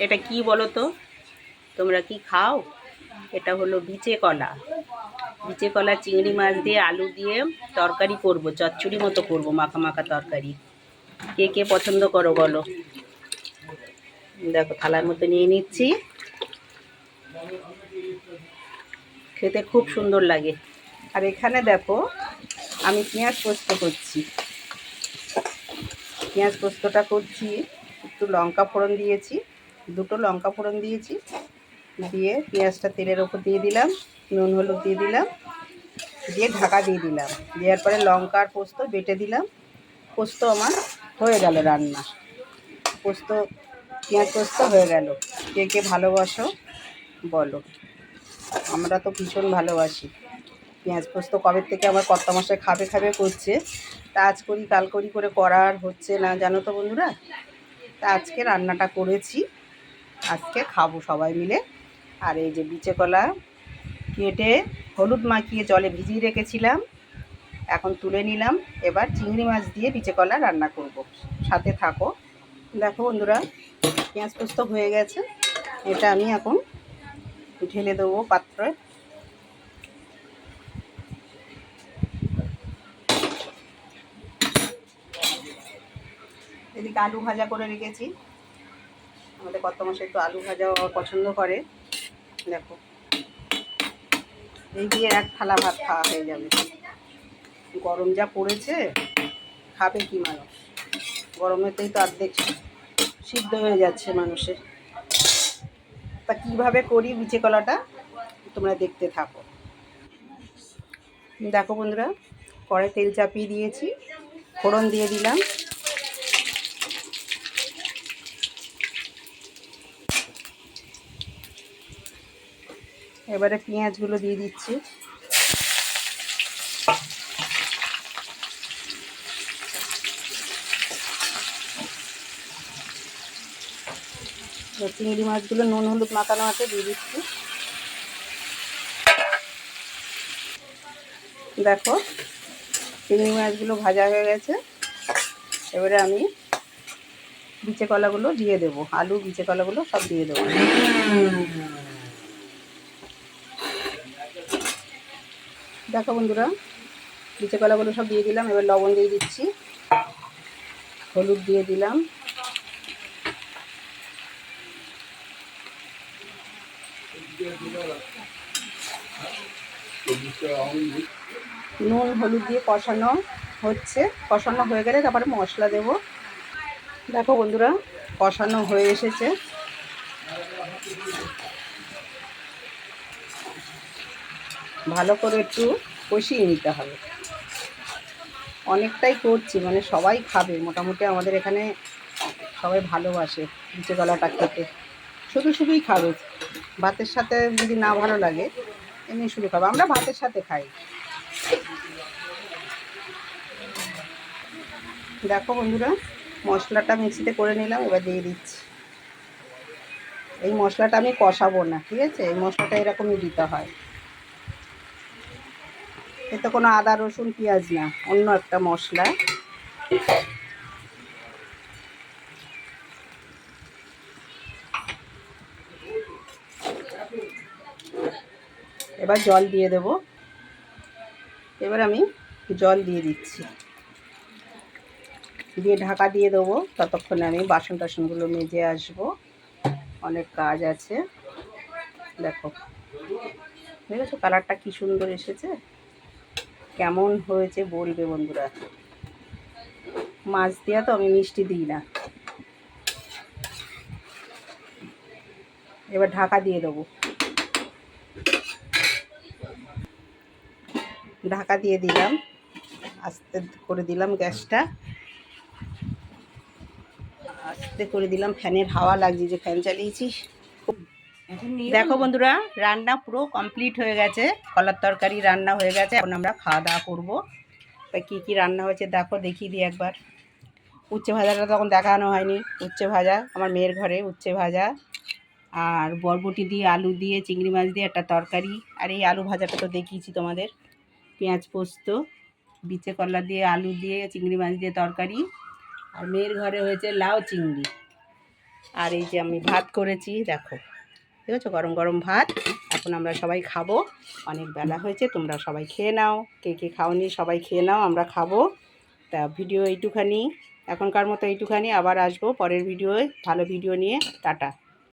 এটা কি বলো তো, তোমরা কি খাও? এটা হলো বিচে কলা। বিচে কলা চিংড়ি মাছ দিয়ে আলু দিয়ে তরকারি করব, চচ্চড়ি মতো করব, মাখা মাখা তরকারি। কে কে পছন্দ করো বলো? দেখো থালার মতো নিয়ে নিচ্ছি। খেতে খুব সুন্দর লাগে। আর এখানে দেখো আমি পেঁয়াজ পোস্ত করছি। পেঁয়াজ পোস্তটা করছি, একটু লঙ্কা ফোড়ন দিয়েছি, দুটো লঙ্কা ফোড়ন দিয়েছি, দিয়ে পেঁয়াজটা তেলের ওপর দিয়ে দিলাম, নুন হলুদ দিয়ে দিলাম, দিয়ে ঢাকা দিয়ে দিলাম। দেওয়ার পরে লঙ্কা আর পোস্ত বেটে দিলাম। পোস্ত আমার হয়ে গেল রান্না। পোস্ত, পেঁয়াজ পোস্ত হয়ে গেল। কে কে ভালোবাসো বলো? আমরা তো ভীষণ ভালোবাসি পেঁয়াজ পোস্ত। কবে থেকে আমার কর্তামশাই খাবে খাবে করছে, তা আজ করি কাল করি করে করার হচ্ছে না, জানো তো বন্ধুরা। তা আজকে রান্নাটা করেছি, আজকে খাবো সবাই মিলে। আর এই যে বিচে কলা কেটে হলুদ মাখিয়ে জলে ভিজিয়ে রেখেছিলাম, এখন তুলে নিলাম। এবার চিংড়ি মাছ দিয়ে বিচে কলা রান্না করব, সাথে থাকো। দেখো বন্ধুরা, পেঁয়াজ পোস্ত হয়ে গেছে। এটা আমি এখন ঢেলে দেবো পাত্রে। এদিকে আলু ভাজা করে রেখেছি। আমাদের কর্তামশাই একটু আলু ভাজা পছন্দ করে। দেখো এই দিয়ে এক থালা ভাত খাওয়া হয়ে যাবে। গরম যা পড়েছে, খাবে কি মানুষ? গরমেতেই তো অর্ধেক সিদ্ধ হয়ে যাচ্ছে মানুষের। তা কীভাবে করি বিচে কলাটা তোমরা দেখতে থাকো। দেখো বন্ধুরা, কড়াই তেল চাপিয়ে দিয়েছি, ফোড়ন দিয়ে দিলাম। এবারে পেঁয়াজগুলো দিয়ে দিচ্ছি। চিংড়ি মাছগুলো নুন হলুদ মাখানো আছে দিয়ে দিচ্ছি। দেখো চিংড়ি মাছগুলো ভাজা হয়ে গেছে। এবারে আমি বিচে কলাগুলো দিয়ে দেবো, আলু বিচে কলাগুলো সব দিয়ে দেবো। দেখো বন্ধুরা, বিচে কলাগুলো সব দিয়ে দিলাম। এবার লবণ দিয়ে দিচ্ছি, হলুদ দিয়ে দিলাম, নুন হলুদ দিয়ে কষানো হচ্ছে। কষানো হয়ে গেলে তারপরে মশলা দেব। দেখো বন্ধুরা, কষানো হয়ে এসেছে। ভালো করে একটু কষিয়ে নিতে হবে। অনেকটাই করছি, মানে সবাই খাবে মোটামুটি। আমাদের এখানে সবাই ভালোবাসে বিচে কলাটা খেতে। শুধু শুধুই খাবে, ভাতের সাথে যদি না ভালো লাগে এমনি শুধু খাবে। আমরা ভাতের সাথে খাই। দেখো বন্ধুরা, মশলাটা মিক্সিতে করে নিলাম, এবার দিয়ে দিচ্ছি। এই মশলাটা আমি কষাবো না, ঠিক আছে? এই মশলাটা এরকমই দিতে হয়। এতে কোনো আদা রসুন পেঁয়াজ না, অন্য একটা মশলা। এবার জল দিয়ে দেব। এবার আমি জল দিয়ে দিচ্ছি, দিয়ে ঢাকা দিয়ে দেবো। ততক্ষণে আমি বাসন টাসনগুলো মেজে আসবো, অনেক কাজ আছে। দেখো দেখেছো কালারটা কি সুন্দর এসেছে? কেমন হয়েছে বলবে বন্ধুরা। মাছ দিয়া তো আমি মিষ্টি দিই না। এবার ঢাকা দিয়ে দেবো। ঢাকা দিয়ে দিলাম, আস্তে করে দিলাম গ্যাসটা, আস্তে করে দিলাম। ফ্যানের হাওয়া লাগছে, যে ফ্যান চালিয়েছি। দেখো বন্ধুরা, রান্না পুরো কমপ্লিট হয়ে গেছে। কলার তরকারি রান্না হয়ে গেছে। এখন আমরা খাওয়া দাওয়া করবো। তা কী কী রান্না হয়েছে দেখো, দেখিয়ে দিই একবার। উচ্ছে ভাজাটা তখন দেখানো হয়নি। উচ্ছে ভাজা, আমার মেয়ের ঘরে উচ্ছে ভাজা, আর বরবটি দিয়ে আলু দিয়ে চিংড়ি মাছ দিয়ে একটা তরকারি। আর এই আলু ভাজাটা তো দেখিয়েছি তোমাদের। পেঁয়াজ পোস্ত, বিচে কলা দিয়ে আলু দিয়ে চিংড়ি মাছ দিয়ে তরকারি। আর মেয়ের ঘরে হয়েছে লাউ চিংড়ি। আর এই যে আমি ভাত করেছি, দেখো ঠিক আছে, গরম গরম ভাত। এখন আমরা সবাই খাবো, অনেক বেলা হয়েছে, তোমরা সবাই খেয়ে নাও, কে কে খাওনি সবাই খেয়ে নাও, আমরা খাবো। তা ভিডিও এইটুখানি, এখনকার মতো এইটুখানি, আবার আসবো পরের ভিডিওয় ভালো ভিডিও নিয়ে। টাটা।